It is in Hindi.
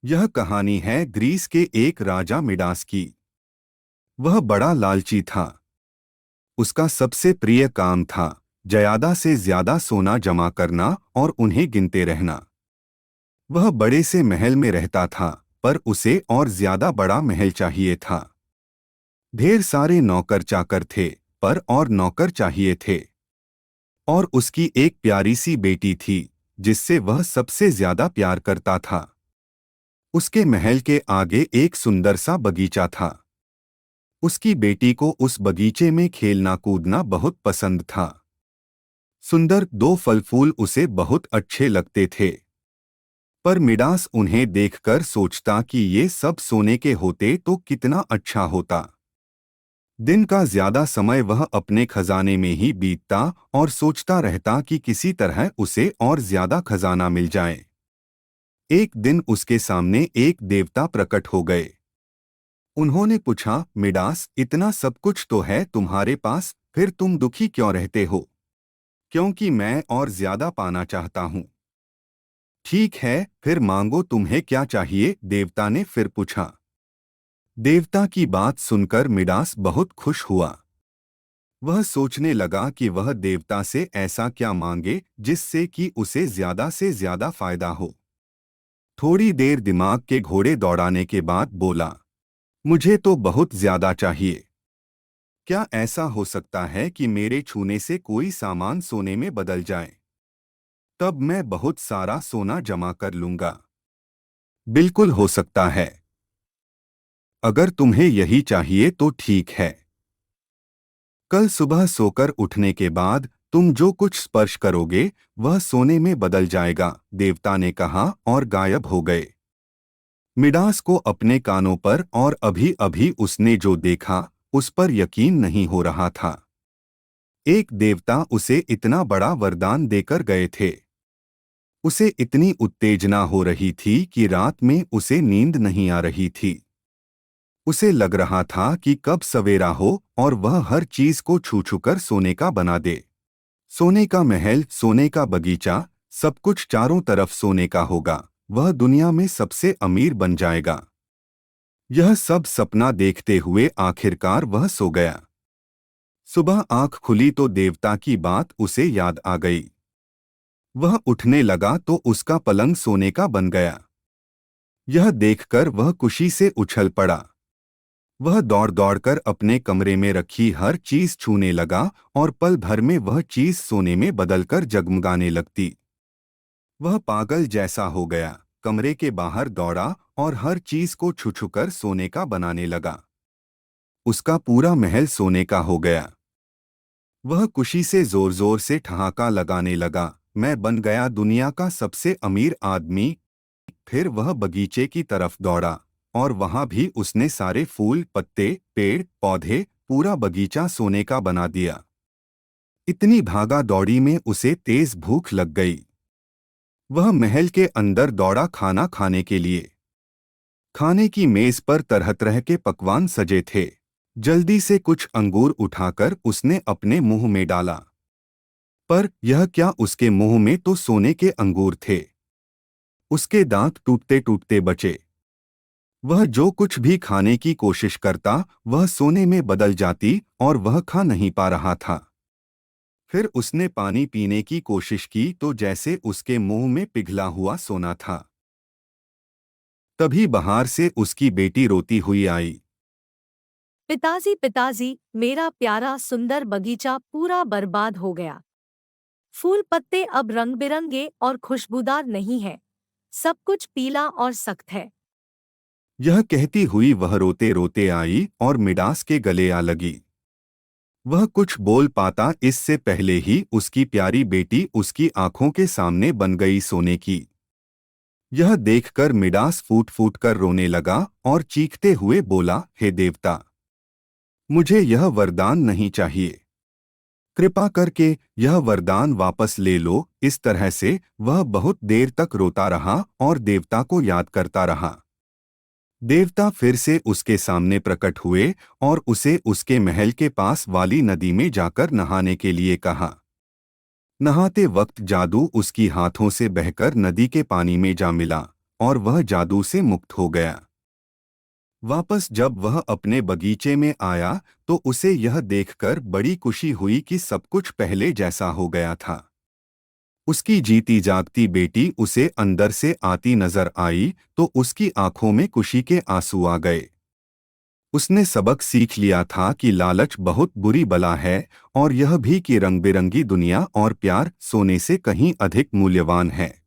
यह कहानी है ग्रीस के एक राजा मिडास की। वह बड़ा लालची था। उसका सबसे प्रिय काम था ज्यादा से ज्यादा सोना जमा करना और उन्हें गिनते रहना। वह बड़े से महल में रहता था, पर उसे और ज्यादा बड़ा महल चाहिए था। ढेर सारे नौकर चाकर थे, पर और नौकर चाहिए थे। और उसकी एक प्यारी सी बेटी थी, जिससे वह सबसे ज्यादा प्यार करता था। उसके महल के आगे एक सुंदर सा बगीचा था। उसकी बेटी को उस बगीचे में खेलना कूदना बहुत पसंद था। सुंदर दो फल फूल उसे बहुत अच्छे लगते थे। पर मिडास उन्हें देखकर सोचता कि ये सब सोने के होते तो कितना अच्छा होता। दिन का ज्यादा समय वह अपने खजाने में ही बीतता और सोचता रहता कि किसी तरह उसे और ज्यादा खजाना मिल जाए। एक दिन उसके सामने एक देवता प्रकट हो गए। उन्होंने पूछा, मिडास, इतना सब कुछ तो है तुम्हारे पास, फिर तुम दुखी क्यों रहते हो? क्योंकि मैं और ज्यादा पाना चाहता हूँ। ठीक है, फिर मांगो, तुम्हें क्या चाहिए? देवता ने फिर पूछा। देवता की बात सुनकर मिडास बहुत खुश हुआ। वह सोचने लगा कि वह देवता से ऐसा क्या मांगे जिससे कि उसे ज्यादा से ज्यादा फायदा हो। थोड़ी देर दिमाग के घोड़े दौड़ाने के बाद बोला, मुझे तो बहुत ज्यादा चाहिए। क्या ऐसा हो सकता है कि मेरे छूने से कोई सामान सोने में बदल जाए? तब मैं बहुत सारा सोना जमा कर लूंगा। बिल्कुल हो सकता है। अगर तुम्हें यही चाहिए तो ठीक है। कल सुबह सोकर उठने के बाद तुम जो कुछ स्पर्श करोगे वह सोने में बदल जाएगा, देवता ने कहा और गायब हो गए। मिडास को अपने कानों पर और अभी अभी उसने जो देखा उस पर यकीन नहीं हो रहा था। एक देवता उसे इतना बड़ा वरदान देकर गए थे। उसे इतनी उत्तेजना हो रही थी कि रात में उसे नींद नहीं आ रही थी। उसे लग रहा था कि कब सवेरा हो और वह हर चीज को छू छू कर सोने का बना दे। सोने का महल, सोने का बगीचा, सब कुछ चारों तरफ सोने का होगा। वह दुनिया में सबसे अमीर बन जाएगा। यह सब सपना देखते हुए आखिरकार वह सो गया। सुबह आंख खुली तो देवता की बात उसे याद आ गई। वह उठने लगा तो उसका पलंग सोने का बन गया। यह देखकर वह खुशी से उछल पड़ा। वह दौड़ दौड़कर अपने कमरे में रखी हर चीज छूने लगा और पल भर में वह चीज सोने में बदलकर जगमगाने लगती। वह पागल जैसा हो गया, कमरे के बाहर दौड़ा और हर चीज को छू छू कर सोने का बनाने लगा। उसका पूरा महल सोने का हो गया। वह खुशी से जोर जोर से ठहाका लगाने लगा, मैं बन गया दुनिया का सबसे अमीर आदमी। फिर वह बगीचे की तरफ दौड़ा और वहां भी उसने सारे फूल, पत्ते, पेड़ पौधे, पूरा बगीचा सोने का बना दिया। इतनी भागा दौड़ी में उसे तेज भूख लग गई। वह महल के अंदर दौड़ा खाना खाने के लिए। खाने की मेज पर तरह तरह के पकवान सजे थे। जल्दी से कुछ अंगूर उठाकर उसने अपने मुंह में डाला। पर यह क्या, उसके मुंह में तो सोने के अंगूर थे। उसके दांत टूटते टूटते बचे। वह जो कुछ भी खाने की कोशिश करता वह सोने में बदल जाती और वह खा नहीं पा रहा था। फिर उसने पानी पीने की कोशिश की तो जैसे उसके मुंह में पिघला हुआ सोना था। तभी बाहर से उसकी बेटी रोती हुई आई। पिताजी पिताजी, मेरा प्यारा सुंदर बगीचा पूरा बर्बाद हो गया। फूल पत्ते अब रंग बिरंगे और खुशबूदार नहीं है। सब कुछ पीला और सख्त है। यह कहती हुई वह रोते रोते आई और मिडास के गले आ लगी। वह कुछ बोल पाता इससे पहले ही उसकी प्यारी बेटी उसकी आंखों के सामने बन गई सोने की। यह देखकर मिडास फूट फूट कर रोने लगा और चीखते हुए बोला, हे देवता, मुझे यह वरदान नहीं चाहिए। कृपा करके यह वरदान वापस ले लो। इस तरह से वह बहुत देर तक रोता रहा और देवता को याद करता रहा। देवता फिर से उसके सामने प्रकट हुए और उसे उसके महल के पास वाली नदी में जाकर नहाने के लिए कहा। नहाते वक्त जादू उसकी हाथों से बहकर नदी के पानी में जा मिला और वह जादू से मुक्त हो गया। वापस जब वह अपने बगीचे में आया तो उसे यह देखकर बड़ी खुशी हुई कि सब कुछ पहले जैसा हो गया था। उसकी जीती जागती बेटी उसे अंदर से आती नजर आई तो उसकी आंखों में खुशी के आंसू आ गए। उसने सबक सीख लिया था कि लालच बहुत बुरी बला है और यह भी कि रंग बिरंगी दुनिया और प्यार सोने से कहीं अधिक मूल्यवान है।